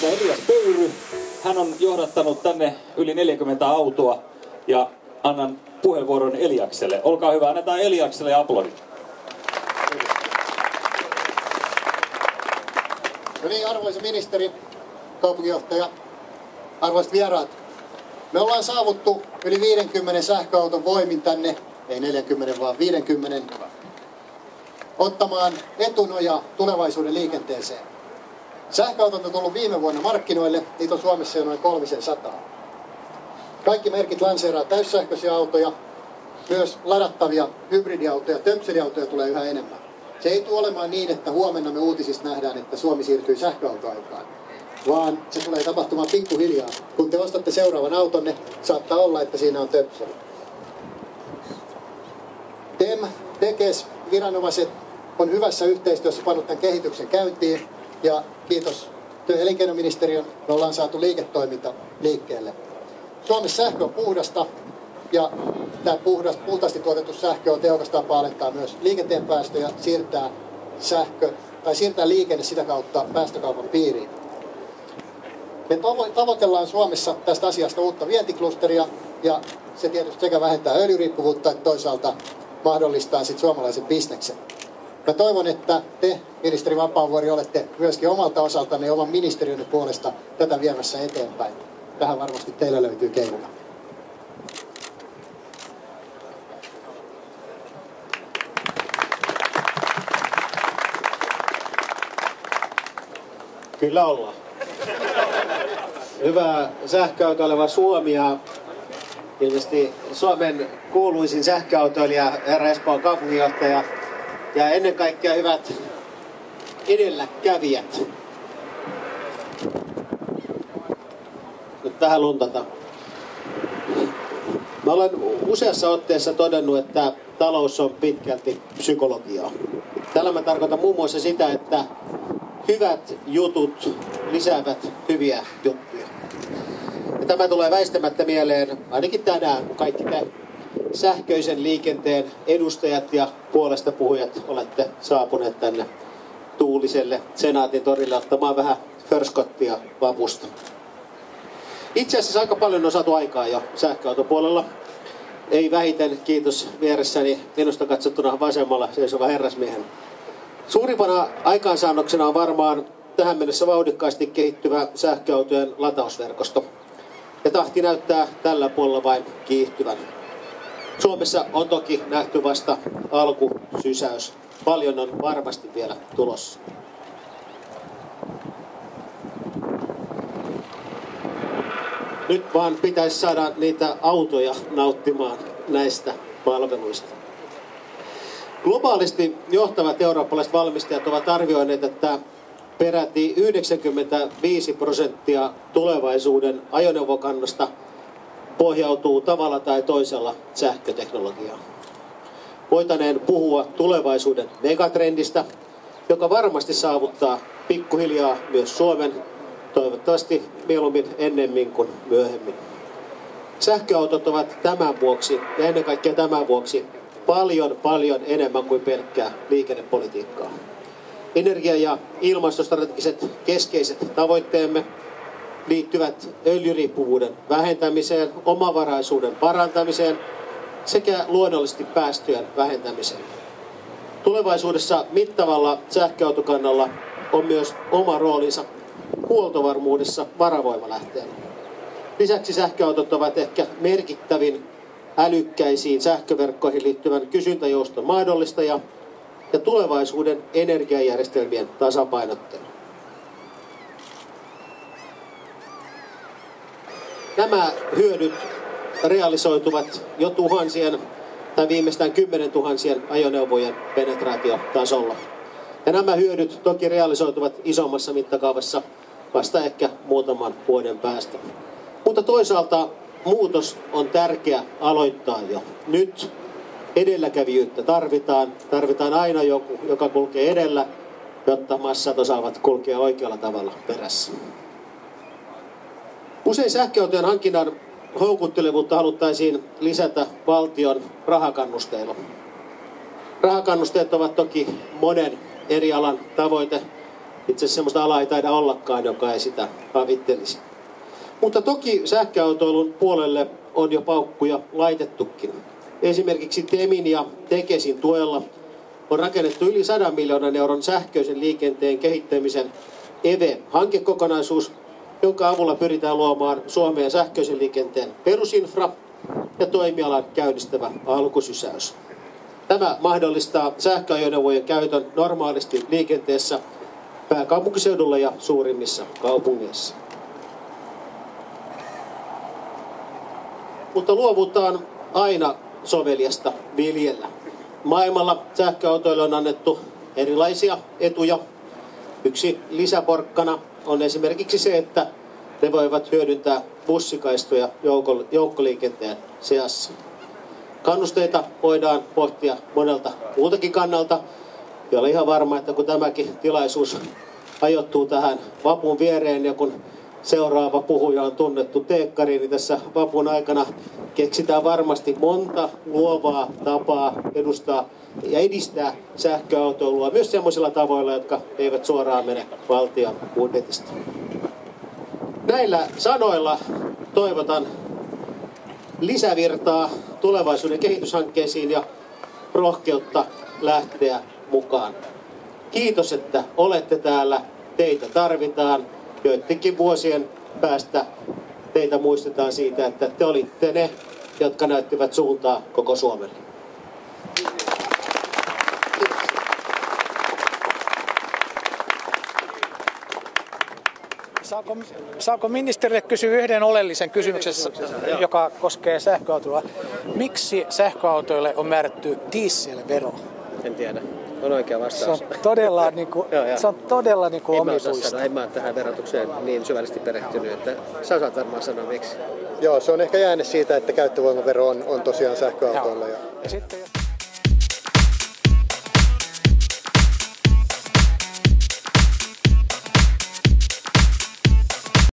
Elias Pöyry. Hän on johdattanut tänne yli 40 autoa ja annan puheenvuoron Eliakselle. Olkaa hyvä, annetaan Eliakselle aplodit. No niin, arvoisa ministeri, kaupunginjohtaja, arvoisat vieraat. Me ollaan saavuttu yli 50 sähköauton voimin tänne, ei 40 vaan 50, ottamaan etunoja tulevaisuuden liikenteeseen. Sähköautot on tullut viime vuonna markkinoille, niitä on Suomessa jo noin 300. Kaikki merkit lanseeraa täyssähköisiä autoja, myös ladattavia hybridiautoja, töpseliautoja tulee yhä enemmän. Se ei tule olemaan niin, että huomenna me uutisista nähdään, että Suomi siirtyy sähköautoaikaan, vaan se tulee tapahtumaan pikkuhiljaa. Kun te ostatte seuraavan autonne, saattaa olla, että siinä on töpseli. TEM, Tekes, viranomaiset on hyvässä yhteistyössä pannut tämän kehityksen käyntiin ja kiitos työ- ja elinkeinoministeriön, me ollaan saatu liiketoiminta liikkeelle. Suomessa sähkö on puhdasta ja tämä puhtaasti tuotettu sähkö on tehokas tapa alentaa myös liikenteen päästöjä, siirtää liikenne sitä kautta päästökaupan piiriin. Me tavoitellaan Suomessa tästä asiasta uutta vientiklusteria ja se tietysti sekä vähentää öljyriippuvuutta että toisaalta mahdollistaa sitten suomalaisen bisneksen. Mä toivon, että te, ministeri Vapaavuori, olette myöskin omalta osaltanne ja oman ministeriönne puolesta tätä viemässä eteenpäin. Tähän varmasti teillä löytyy keinoja. Kyllä ollaan. Hyvä sähköautoileva Suomi ja ilmeisesti Suomen kuuluisin sähköautoilija, herra Espoon kaupunginjohtaja ja ennen kaikkea hyvät edelläkävijät. Nyt tähän luntata. Mä olen useassa otteessa todennut, että talous on pitkälti psykologiaa. Tällä mä tarkoitan muun muassa sitä, että hyvät jutut lisäävät hyviä juttuja. Ja tämä tulee väistämättä mieleen ainakin tänään, kun kaikki te sähköisen liikenteen edustajat ja puolesta puhujat olette saapuneet tänne tuuliselle Senaatin torille ottamaan vähän förskottia vapusta. Itse asiassa aika paljon on saatu aikaa jo sähköautopuolella. Ei vähiten, kiitos vieressäni minusta katsottuna vasemmalla seisova herrasmiehen. Suurimpana aikaansaannoksena on varmaan tähän mennessä vauhdikkaasti kehittyvä sähköautojen latausverkosto. Ja tahti näyttää tällä puolella vain kiihtyvän. Suomessa on toki nähty vasta alkusysäys. Paljon on varmasti vielä tulossa. Nyt vaan pitäisi saada niitä autoja nauttimaan näistä palveluista. Globaalisti johtavat eurooppalaiset valmistajat ovat arvioineet, että peräti 95% tulevaisuuden ajoneuvokannasta pohjautuu tavalla tai toisella sähköteknologiaan. Voitaneen puhua tulevaisuuden megatrendistä, joka varmasti saavuttaa pikkuhiljaa myös Suomen, toivottavasti mieluummin ennemmin kuin myöhemmin. Sähköautot ovat tämän vuoksi ja ennen kaikkea tämän vuoksi paljon enemmän kuin pelkkää liikennepolitiikkaa. Energia- ja ilmastostrategiset keskeiset tavoitteemme liittyvät öljyriippuvuuden vähentämiseen, omavaraisuuden parantamiseen sekä luonnollisesti päästöjen vähentämiseen. Tulevaisuudessa mittavalla sähköautokannalla on myös oma roolinsa huoltovarmuudessa varavoimalähteenä. Lisäksi sähköautot ovat ehkä merkittävin älykkäisiin sähköverkkoihin liittyvän kysyntäjouston mahdollistaja ja tulevaisuuden energiajärjestelmien tasapainottelu. Nämä hyödyt realisoituvat jo tuhansien tai viimeistään 10 000 ajoneuvojen penetraatiotasolla. Ja nämä hyödyt toki realisoituvat isommassa mittakaavassa vasta ehkä muutaman vuoden päästä. Mutta toisaalta muutos on tärkeä aloittaa jo nyt. Edelläkävijyyttä tarvitaan. Tarvitaan aina joku, joka kulkee edellä, jotta massat osaavat kulkea oikealla tavalla perässä. Usein sähköautojen hankinnan houkuttelevuutta haluttaisiin lisätä valtion rahakannusteilla. Rahakannusteet ovat toki monen eri alan tavoite, Itse asiassa semmoista alaa ei taida ollakaan, joka ei sitä havittelisi. Mutta toki sähköautoilun puolelle on jo paukkuja laitettukin. Esimerkiksi TEMin ja Tekesin tuella on rakennettu yli 100 miljoonan euron sähköisen liikenteen kehittämisen EVE-hankekokonaisuus, jonka avulla pyritään luomaan Suomeen sähköisen liikenteen perusinfra ja toimialan käynnistävä alkusysäys. Tämä mahdollistaa sähköajoneuvojen käytön normaalisti liikenteessä pääkaupunkiseudulla ja suurimmissa kaupungeissa. Mutta luovuutta on aina soveliasta viljellä. Maailmalla sähköautoille on annettu erilaisia etuja. Yksi lisäporkkana on esimerkiksi se, että ne voivat hyödyntää bussikaistoja joukkoliikenteen seassa. Kannusteita voidaan pohtia monelta muutakin kannalta. Ja olen ihan varma, että kun tämäkin tilaisuus ajoittuu tähän vapun viereen ja kun seuraava puhuja on tunnettu teekkari, niin tässä vapun aikana keksitään varmasti monta luovaa tapaa edustaa ja edistää sähköautoilua myös sellaisilla tavoilla, jotka eivät suoraan mene valtion budjetista. Näillä sanoilla toivotan lisävirtaa tulevaisuuden kehityshankkeisiin ja rohkeutta lähteä mukaan. Kiitos, että olette täällä. Teitä tarvitaan. Joidenkin vuosien päästä teitä muistetaan siitä, että te olitte ne, jotka näyttivät suuntaa koko Suomelle. Saako ministerille kysyä yhden oleellisen kysymyksen, joka koskee sähköautoa? Miksi sähköautoille on määrätty dieselvero? En tiedä. On oikea vastaus. Se on todella, omituista. En mä ole tähän verotukseen niin syvällisesti perehtynyt, että sä osaat varmaan sanoa miksi. Joo, se on ehkä jäänyt siitä, että käyttövoimavero on tosiaan sähköautoilla. Ja sitten